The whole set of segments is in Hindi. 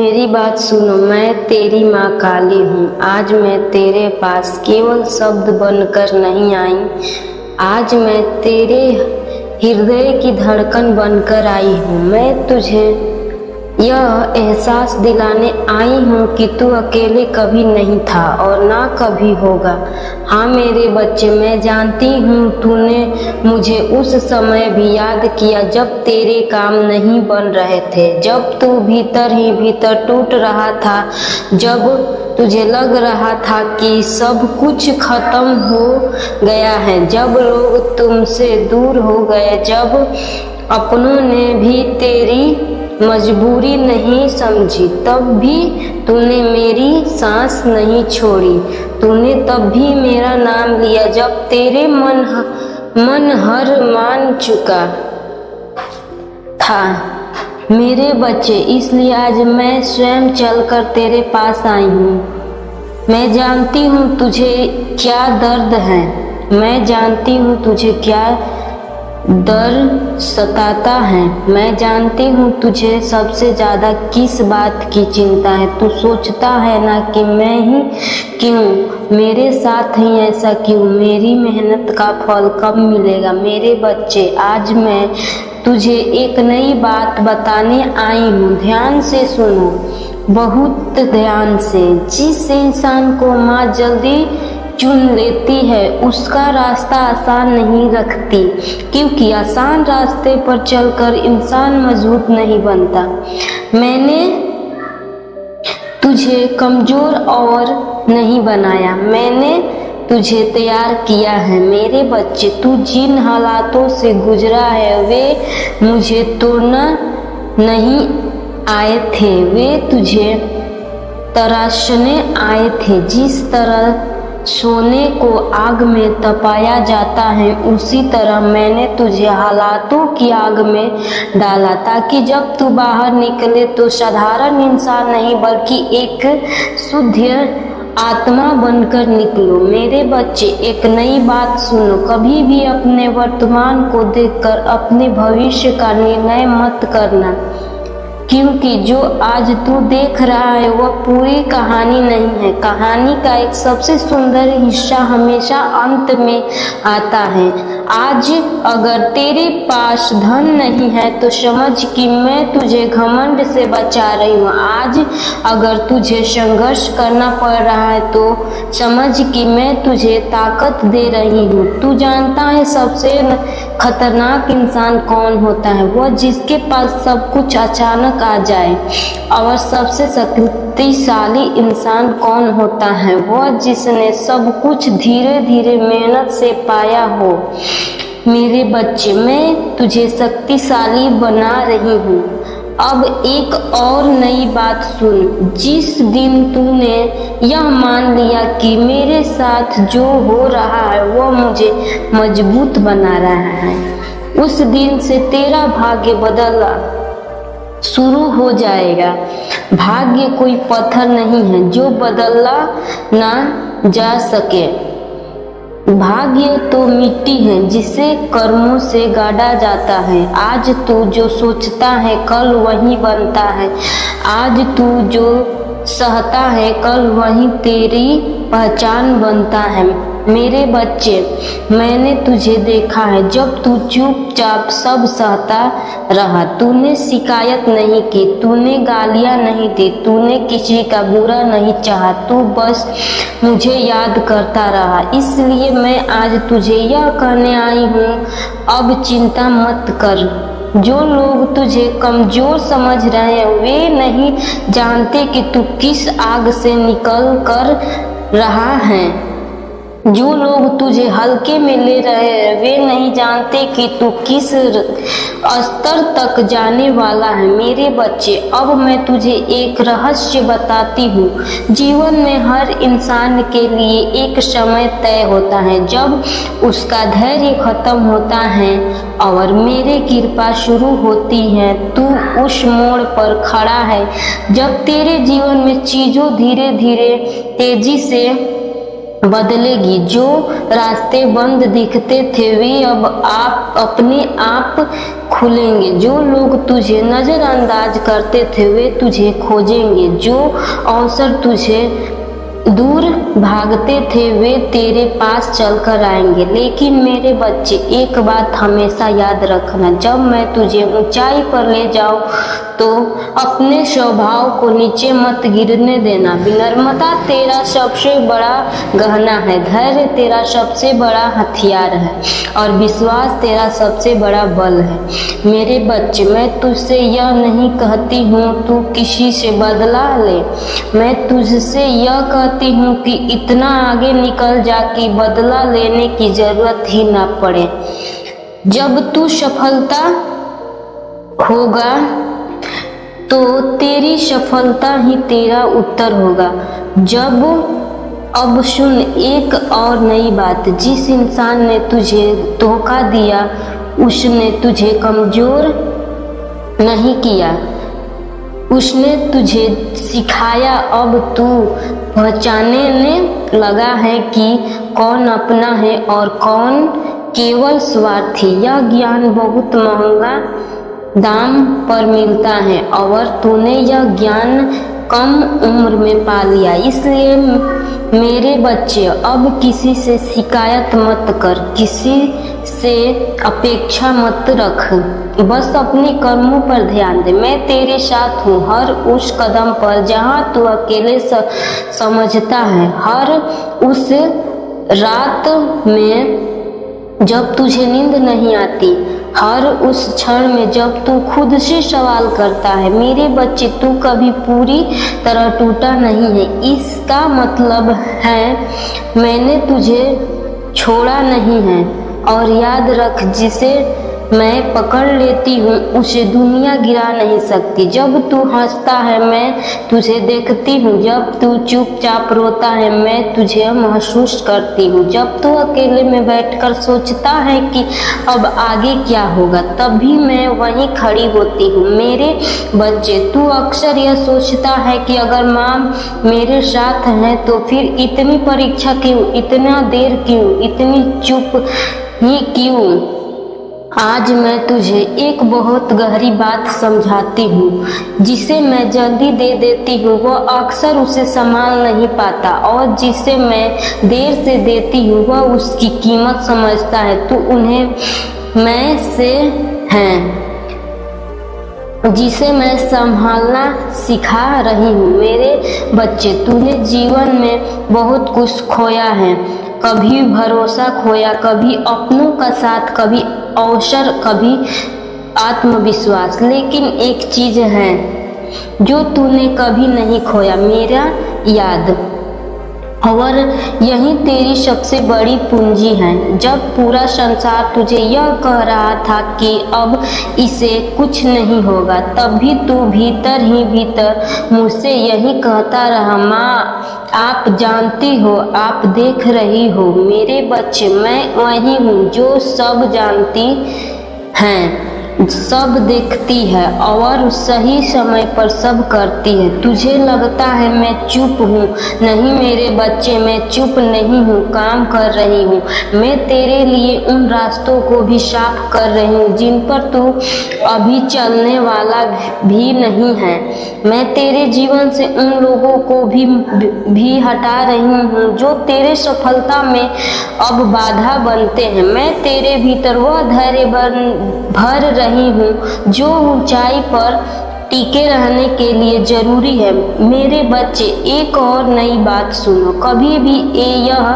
मेरी बात सुनो, मैं तेरी माँ काली हूँ। आज मैं तेरे पास केवल शब्द बनकर नहीं आई, आज मैं तेरे हृदय की धड़कन बनकर आई हूँ। मैं तुझे यह एहसास दिलाने आई हूँ कि तू अकेले कभी नहीं था और ना कभी होगा। हाँ मेरे बच्चे, मैं जानती हूँ तूने मुझे उस समय भी याद किया जब तेरे काम नहीं बन रहे थे, जब तू भीतर ही भीतर टूट रहा था, जब तुझे लग रहा था कि सब कुछ खत्म हो गया है, जब लोग तुमसे दूर हो गए, जब अपनों ने भी तेरी मजबूरी नहीं समझी, तब भी तूने मेरी सांस नहीं छोड़ी। तूने तब भी मेरा नाम लिया जब तेरे मन हर मान चुका था। मेरे बच्चे, इसलिए आज मैं स्वयं चलकर तेरे पास आई हूँ। मैं जानती हूँ तुझे क्या दर्द है, मैं जानती हूँ तुझे क्या डर सताता है, मैं जानती हूँ तुझे सबसे ज़्यादा किस बात की चिंता है। तू सोचता है ना कि मैं ही क्यों, मेरे साथ ही ऐसा क्यों, मेरी मेहनत का फल कब मिलेगा। मेरे बच्चे, आज मैं तुझे एक नई बात बताने आई हूँ, ध्यान से सुनो, बहुत ध्यान से। जिस इंसान को माँ जल्दी चुन लेती है उसका रास्ता आसान नहीं रखती, क्योंकि आसान रास्ते पर चलकर इंसान मजबूत नहीं बनता। मैंने तुझे कमजोर और नहीं बनाया, मैंने तुझे तैयार किया है। मेरे बच्चे, तू जिन हालातों से गुजरा है वे मुझे तोड़ना नहीं आए थे, वे तुझे तराशने आए थे। जिस तरह सोने को आग में तपाया जाता है, उसी तरह मैंने तुझे हालातों की आग में डाला, ताकि जब तू बाहर निकले तो साधारण इंसान नहीं बल्कि एक शुद्ध आत्मा बनकर निकलो। मेरे बच्चे, एक नई बात सुनो, कभी भी अपने वर्तमान को देखकर अपने भविष्य का निर्णय मत करना, क्योंकि जो आज तू देख रहा है वह पूरी कहानी नहीं है। कहानी का एक सबसे सुंदर हिस्सा हमेशा अंत में आता है। आज अगर तेरे पास धन नहीं है तो समझ कि मैं तुझे घमंड से बचा रही हूँ। आज अगर तुझे संघर्ष करना पड़ रहा है तो समझ कि मैं तुझे ताकत दे रही हूँ। तू जानता है सबसे खतरनाक इंसान कौन होता है? वह जिसके पास सब कुछ अचानक आ जाए। और सबसे शक्तिशाली इंसान कौन होता है? वह जिसने सब कुछ धीरे धीरे मेहनत से पाया हो। मेरे बच्चे, मैं तुझे शक्तिशाली बना रही हूँ। अब एक और नई बात सुन, जिस दिन तूने यह मान लिया कि मेरे साथ जो हो रहा है वह मुझे मजबूत बना रहा है, उस दिन से तेरा भाग्य बदलना शुरू हो जाएगा। भाग्य कोई पत्थर नहीं है जो बदला ना जा सके। भाग्य तो मिट्टी है जिसे कर्मों से गाड़ा जाता है। आज तू जो सोचता है कल वही बनता है। आज तू जो सहता है कल वही तेरी पहचान बनता है। मेरे बच्चे, मैंने तुझे देखा है जब तू चुपचाप सब सहता रहा। तूने शिकायत नहीं की, तूने गालियां नहीं दी, तूने किसी का बुरा नहीं चाहा, तू बस मुझे याद करता रहा। इसलिए मैं आज तुझे यह कहने आई हूँ, अब चिंता मत कर। जो लोग तुझे कमजोर समझ रहे हैं वे नहीं जानते कि तू किस आग से निकल कर रहा है। जो लोग तुझे हल्के में ले रहे हैं वे नहीं जानते कि तू किस स्तर तक जाने वाला है। मेरे बच्चे, अब मैं तुझे एक रहस्य बताती हूँ। जीवन में हर इंसान के लिए एक समय तय होता है जब उसका धैर्य खत्म होता है और मेरी कृपा शुरू होती है। तू उस मोड़ पर खड़ा है जब तेरे जीवन में चीजों धीरे धीरे तेजी से बदलेगी। जो रास्ते बंद दिखते थे वे अब आप अपने आप खुलेंगे। जो लोग तुझे नजरअंदाज करते थे वे तुझे खोजेंगे। जो अवसर तुझे दूर भागते थे वे तेरे पास चलकर आएंगे। लेकिन मेरे बच्चे, एक बात हमेशा याद रखना, जब मैं तुझे ऊंचाई पर ले जाऊं तो अपने स्वभाव को नीचे मत गिरने देना। विनम्रता तेरा सबसे बड़ा गहना है, धैर्य तेरा सबसे बड़ा हथियार है और विश्वास तेरा सबसे बड़ा बल है। मेरे बच्चे, मैं तुझसे यह नहीं कहती हूँ तू किसी से बदला ले, मैं तुझसे यह कहती हूँ कि इतना आगे निकल जा कि बदला लेने की जरूरत ही ना पड़े। जब तू सफलता होगा तो तेरी सफलता ही तेरा उत्तर होगा। अब सुन एक और नई बात, जिस इंसान ने तुझे धोखा दिया उसने तुझे कमजोर नहीं किया, उसने तुझे सिखाया। अब तू पहचानने लगा है कि कौन अपना है और कौन केवल स्वार्थी। यह ज्ञान बहुत महंगा दाम पर मिलता है और तूने यह ज्ञान कम उम्र में पा लिया। इसलिए मेरे बच्चे, अब किसी से शिकायत मत कर, किसी से अपेक्षा मत रख, बस अपने कर्मों पर ध्यान दे। मैं तेरे साथ हूँ हर उस कदम पर जहाँ तू अकेले समझता है, हर उस रात में जब तुझे नींद नहीं आती, हर उस क्षण में जब तू खुद से सवाल करता है। मेरे बच्चे, तू कभी पूरी तरह टूटा नहीं है। इसका मतलब है मैंने तुझे छोड़ा नहीं है। और याद रख, जिसे मैं पकड़ लेती हूँ उसे दुनिया गिरा नहीं सकती। जब तू हंसता है मैं तुझे देखती हूँ, जब तू चुपचाप रोता है मैं तुझे महसूस करती हूँ, जब तू अकेले में बैठकर सोचता है कि अब आगे क्या होगा, तभी मैं वहीं खड़ी होती हूँ। मेरे बच्चे, तू अक्सर यह सोचता है कि अगर माँ मेरे साथ है तो फिर इतनी परीक्षा क्यों, इतना देर क्यों, इतनी चुप ही क्यों। आज मैं तुझे एक बहुत गहरी बात समझाती हूँ, जिसे मैं जल्दी दे देती हूँ वह अक्सर उसे संभाल नहीं पाता, और जिसे मैं देर से देती हूँ वह उसकी कीमत समझता है। तू उन्हें मैं से है जिसे मैं संभालना सिखा रही हूँ। मेरे बच्चे, तूने जीवन में बहुत कुछ खोया है, कभी भरोसा खोया, कभी अपनों का साथ, कभी अवसर, कभी आत्मविश्वास। लेकिन एक चीज है जो तूने कभी नहीं खोया, मेरा याद। और यही तेरी सबसे बड़ी पूंजी है। जब पूरा संसार तुझे यह कह रहा था कि अब इसे कुछ नहीं होगा, तब भी तू भीतर ही भीतर मुझसे यही कहता रहा, माँ आप जानती हो, आप देख रही हो। मेरे बच्चे, मैं वही हूँ जो सब जानती हैं, सब देखती है और सही समय पर सब करती है। तुझे लगता है मैं चुप हूँ, नहीं मेरे बच्चे, मैं चुप नहीं हूँ, काम कर रही हूँ। मैं तेरे लिए उन रास्तों को भी साफ कर रही हूँ जिन पर तू अभी चलने वाला भी नहीं है। मैं तेरे जीवन से उन लोगों को भी हटा रही हूँ जो तेरे सफलता में अब बाधा बनते हैं। मैं तेरे भीतर वह धैर्य भर रही हूँ जो ऊंचाई पर टिके रहने के लिए जरूरी है। मेरे बच्चे, एक और नई बात सुनो, कभी भी यह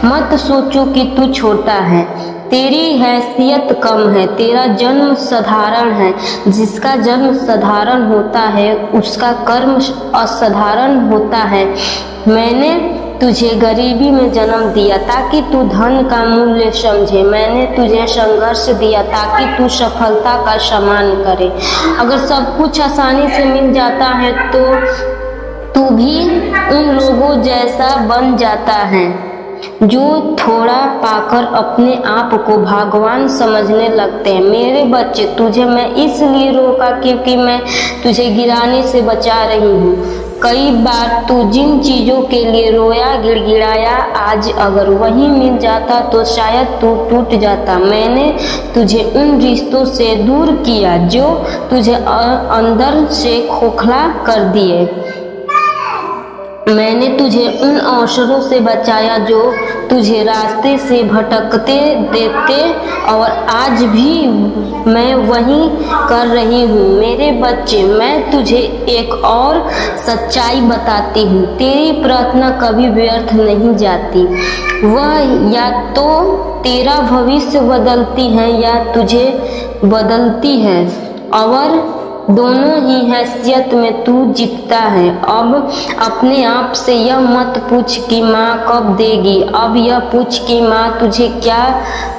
मत सोचो कि तू छोटा है, तेरी हैसियत कम है, तेरा जन्म साधारण है। जिसका जन्म साधारण होता है उसका कर्म असाधारण होता है। मैंने तुझे गरीबी में जन्म दिया ताकि तू धन का मूल्य समझे। मैंने तुझे संघर्ष दिया ताकि तू सफलता का सम्मान करे। अगर सब कुछ आसानी से मिल जाता है तो तू भी उन लोगों जैसा बन जाता है जो थोड़ा पाकर अपने आप को भगवान समझने लगते हैं। मेरे बच्चे, तुझे मैं इसलिए रोका क्योंकि मैं तुझे गिराने से बचा रही हूँ। कई बार तू जिन चीजों के लिए रोया गिड़गिड़ाया, आज अगर वही मिल जाता तो शायद तू टूट जाता। मैंने तुझे उन रिश्तों से दूर किया जो तुझे अंदर से खोखला कर दिए। मैंने तुझे उन अवसरों से बचाया जो तुझे रास्ते से भटकते देते, और आज भी मैं वही कर रही हूँ। मेरे बच्चे, मैं तुझे एक और सच्चाई बताती हूँ, तेरी प्रार्थना कभी व्यर्थ नहीं जाती। वह या तो तेरा भविष्य बदलती है या तुझे बदलती है, और दोनों ही हैसियत में तू जीतता है। अब अपने आप से यह मत पूछ कि माँ कब देगी, अब यह पूछ कि माँ तुझे क्या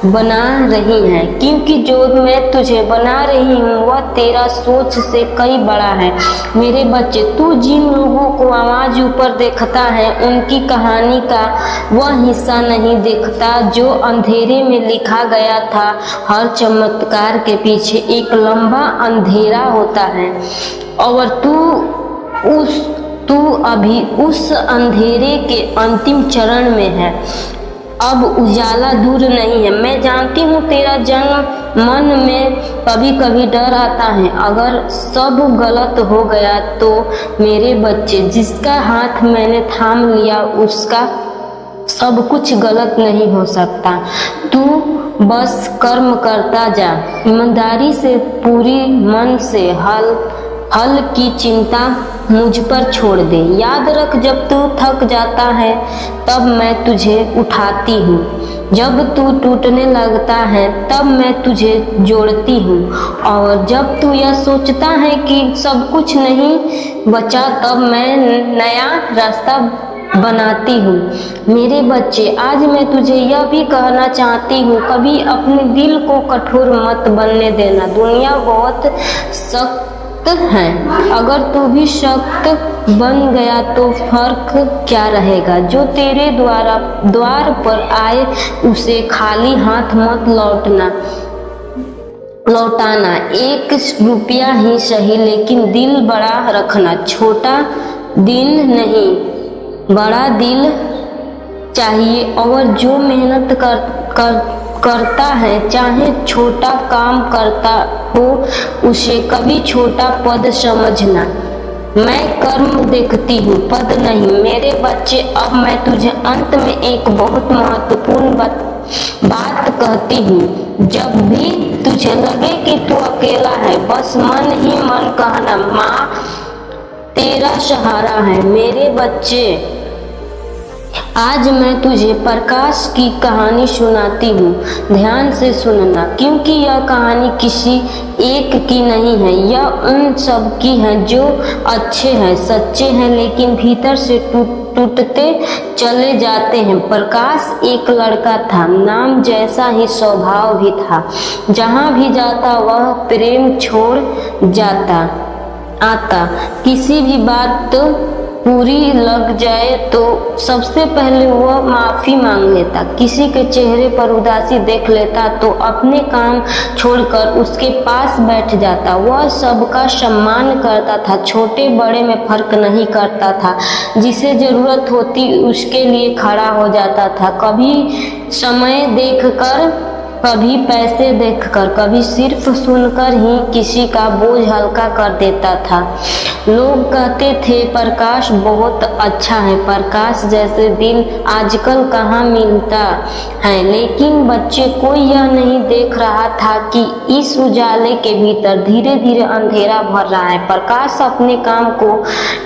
बना रही है, क्योंकि जो मैं तुझे बना रही हूँ वह तेरा सोच से कई बड़ा है। मेरे बच्चे, तू जिन लोगों को आवाज ऊपर देखता है उनकी कहानी का वह हिस्सा नहीं देखता जो अंधेरे में लिखा गया था। हर चमत्कार के पीछे एक लंबा अंधेरा होता है, और तू अभी उस अंधेरे के अंतिम चरण में है। अब उजाला दूर नहीं है। मैं जानती हूँ तेरा जन्म मन में कभी कभी डर आता है, अगर सब गलत हो गया तो। मेरे बच्चे, जिसका हाथ मैंने थाम लिया उसका सब कुछ गलत नहीं हो सकता। तू बस कर्म करता जा, ईमानदारी से, पूरी मन से। हल की चिंता मुझ पर छोड़ दे। याद रख, जब तू थक जाता है तब मैं तुझे उठाती हूँ, जब तू टूटने लगता है तब मैं तुझे जोड़ती हूँ, और जब तू यह सोचता है कि सब कुछ नहीं बचा तब मैं नया रास्ता बनाती हूँ। मेरे बच्चे, आज मैं तुझे यह भी कहना चाहती हूँ, कभी अपने दिल को कठोर मत बनने देना। दुनिया बहुत सख्त है, अगर तू भी सख्त बन गया तो फर्क क्या रहेगा। जो तेरे द्वार पर आए उसे खाली हाथ मत लौटाना। 1 रुपया ही सही, लेकिन दिल बड़ा रखना। छोटा दिल नहीं, बड़ा दिल चाहिए, और जो मेहनत करता है, चाहे छोटा काम करता हो, उसे कभी छोटा पद समझना। मैं कर्म देखती हूँ, पद नहीं। मेरे बच्चे, अब मैं तुझे अंत में एक बहुत महत्वपूर्ण बात कहती हूँ। जब भी तुझे लगे कि तू अकेला है, बस मन ही मन कहना, माँ तेरा सहारा है। मेरे बच्चे, आज मैं तुझे प्रकाश की कहानी सुनाती हूँ, ध्यान से सुनना, क्योंकि यह कहानी किसी एक की नहीं है, यह उन सब की है जो अच्छे हैं, सच्चे हैं, लेकिन भीतर से टूटते चले जाते हैं। प्रकाश एक लड़का था, नाम जैसा ही स्वभाव भी था। जहाँ भी जाता वह प्रेम छोड़ आता। किसी भी बात पूरी लग जाए तो सबसे पहले वह माफी मांग लेता। किसी के चेहरे पर उदासी देख लेता तो अपने काम छोड़कर उसके पास बैठ जाता। वह सबका सम्मान करता था, छोटे बड़े में फर्क नहीं करता था। जिसे जरूरत होती उसके लिए खड़ा हो जाता था, कभी समय देखकर, कभी पैसे देखकर, कभी सिर्फ सुनकर ही किसी का बोझ हल्का कर देता था। लोग कहते थे प्रकाश बहुत अच्छा है, प्रकाश जैसे दिल आजकल कहाँ मिलता है। लेकिन बच्चे, कोई यह नहीं देख रहा था कि इस उजाले के भीतर धीरे धीरे अंधेरा भर रहा है। प्रकाश अपने काम को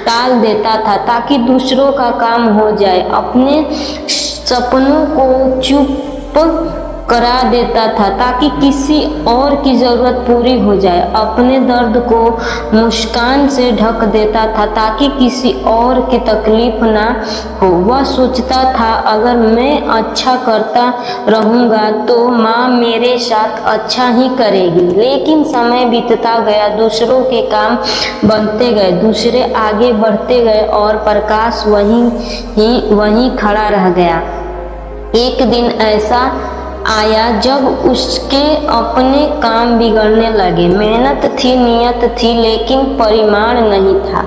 टाल देता था ताकि दूसरों का काम हो जाए, अपने सपनों को चुप करा देता था ताकि किसी और की जरूरत पूरी हो जाए, अपने दर्द को मुस्कान से ढक देता था ताकि किसी और की तकलीफ ना हो। वह सोचता था, अगर मैं अच्छा करता रहूँगा तो माँ मेरे साथ अच्छा ही करेगी। लेकिन समय बीतता गया, दूसरों के काम बनते गए, दूसरे आगे बढ़ते गए और प्रकाश वहीं खड़ा रह गया। एक दिन ऐसा आया जब उसके अपने काम बिगड़ने लगे। मेहनत थी, नियत थी, लेकिन परिमाण नहीं था।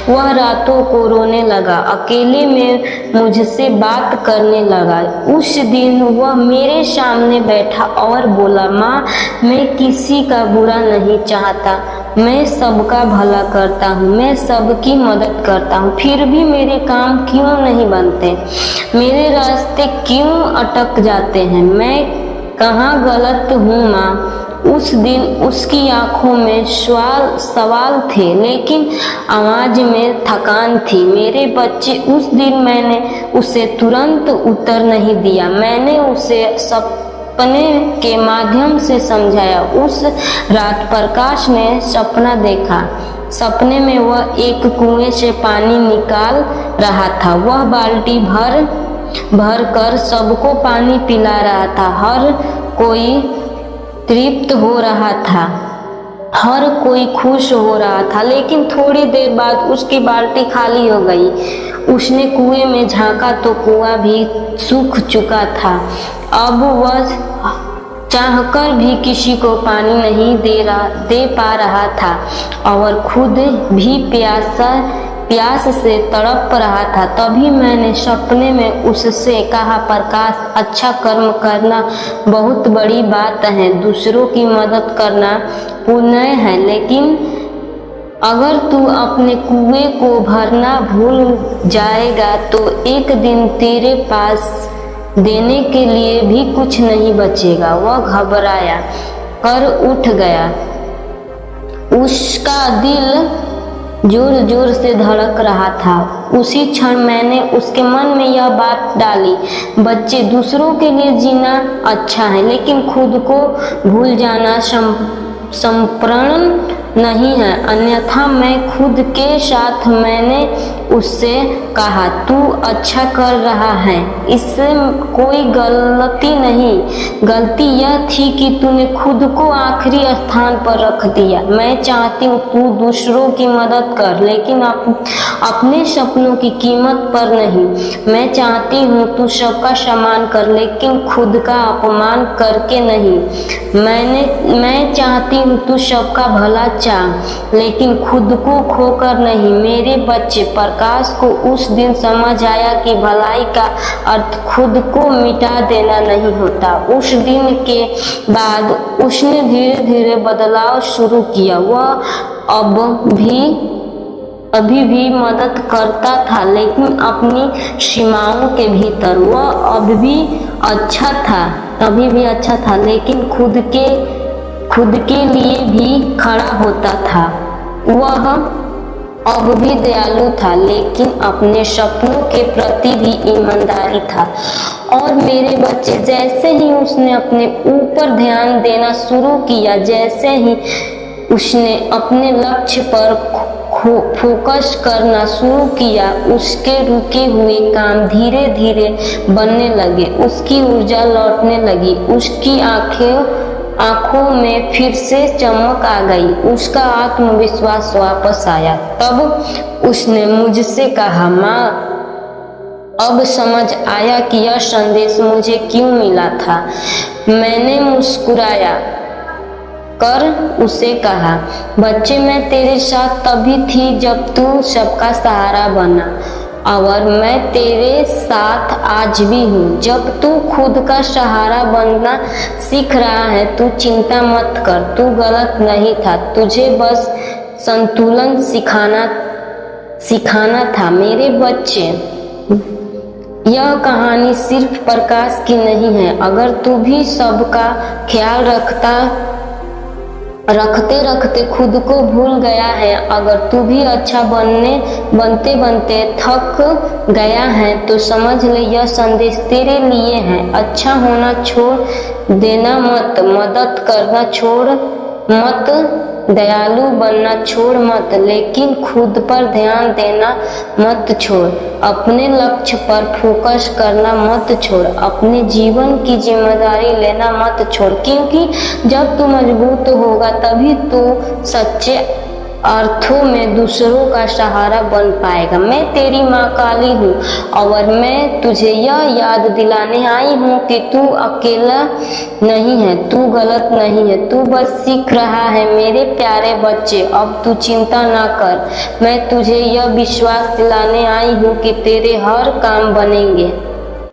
वह रातों को रोने लगा, अकेले में मुझसे बात करने लगा। उस दिन वह मेरे सामने बैठा और बोला, माँ, मैं किसी का बुरा नहीं चाहता, मैं सबका भला करता हूँ, मैं सबकी मदद करता हूँ, फिर भी मेरे काम क्यों नहीं बनते, मेरे रास्ते क्यों अटक जाते हैं, मैं कहाँ गलत हूँ माँ। उस दिन उसकी आंखों में सवाल थे, लेकिन आवाज में थकान थी। मेरे बच्चे, उस दिन मैंने उसे तुरंत उत्तर नहीं दिया। मैंने उसे सपने के माध्यम से समझाया। उस रात प्रकाश ने सपना देखा। सपने में वह एक कुएं से पानी निकाल रहा था। वह बाल्टी भर कर सबको पानी पिला रहा था। हर कोई तृप्त हो रहा था, हर कोई खुश हो रहा था, लेकिन थोड़ी देर बाद उसकी बाल्टी खाली हो गई। उसने कुएं में झांका तो कुआं भी सूख चुका था। अब वह चाहकर भी किसी को पानी नहीं दे पा रहा था और खुद भी प्यास से तड़प रहा था। तभी मैंने सपने में उससे कहा, प्रकाश, अच्छा कर्म करना बहुत बड़ी बात है, दूसरों की मदद करना पुण्य है, लेकिन अगर तू अपने कुएं को भरना भूल जाएगा तो एक दिन तेरे पास देने के लिए भी कुछ नहीं बचेगा। वह घबराया कर उठ गया। उसका दिल जोर जोर से धड़क रहा था। उसी क्षण मैंने उसके मन में यह बात डाली, बच्चे, दूसरों के लिए जीना अच्छा है, लेकिन खुद को भूल जाना संपूर्ण नहीं है, अन्यथा मैं खुद के साथ। मैंने उससे कहा, तू अच्छा कर रहा है, इसमें कोई गलती नहीं, गलती यह थी कि तूने खुद को आखिरी स्थान पर रख दिया। मैं चाहती हूँ तू दूसरों की मदद कर, लेकिन अपने सपनों की कीमत पर नहीं। मैं चाहती हूँ तू सबका सम्मान कर, लेकिन खुद का अपमान करके नहीं। मैं चाहती हूँ तू सबका भला चाह, लेकिन खुद को खोकर नहीं। मेरे बच्चे, प्रकाश को उस दिन समझ आया कि भलाई का अर्थ खुद को मिटा देना नहीं होता। उस दिन के बाद उसने धीरे धीरे बदलाव शुरू किया। वह अभी भी मदद करता था, लेकिन अपनी सीमाओं के भीतर। वह अभी भी अच्छा था, लेकिन खुद के लिए भी खड़ा होता था। वह अब भी दयालु था, लेकिन अपने सपनों के प्रति भी ईमानदारी था। और मेरे बच्चे, जैसे ही उसने अपने ऊपर ध्यान देना शुरू किया, जैसे ही उसने अपने लक्ष्य पर फोकस करना शुरू किया, उसके रुके हुए काम धीरे धीरे बनने लगे। उसकी ऊर्जा लौटने लगी, उसकी आंखों में फिर से चमक आ गई, उसका आत्मविश्वास वापस आया। तब उसने मुझसे कहा, माँ, अब समझ आया कि यह संदेश मुझे क्यों मिला था। मैंने मुस्कुराया कर उसे कहा, बच्चे, मैं तेरे साथ तभी थी जब तू सबका सहारा बना, और मैं तेरे साथ आज भी हूँ जब तू खुद का सहारा बनना सीख रहा है। तू चिंता मत कर, तू गलत नहीं था, तुझे बस संतुलन सिखाना था। मेरे बच्चे, यह कहानी सिर्फ प्रकाश की नहीं है। अगर तू भी सबका ख्याल रखते रखते खुद को भूल गया है, अगर तू भी अच्छा बनते थक गया है, तो समझ ले यह संदेश तेरे लिए है। अच्छा होना छोड़ देना मत, मदद करना छोड़ मत, दयालु बनना छोड़ मत, लेकिन खुद पर ध्यान देना मत छोड़, अपने लक्ष्य पर फोकस करना मत छोड़, अपने जीवन की जिम्मेदारी लेना मत छोड़, क्योंकि जब तू मजबूत होगा तभी तू सच्चे अर्थों में दूसरों का सहारा बन पाएगा। मैं तेरी माँ काली हूँ और मैं तुझे यह याद दिलाने आई हूँ कि तू अकेला नहीं है, तू गलत नहीं है, तू बस सीख रहा है। मेरे प्यारे बच्चे, अब तू चिंता ना कर। मैं तुझे यह विश्वास दिलाने आई हूँ कि तेरे हर काम बनेंगे।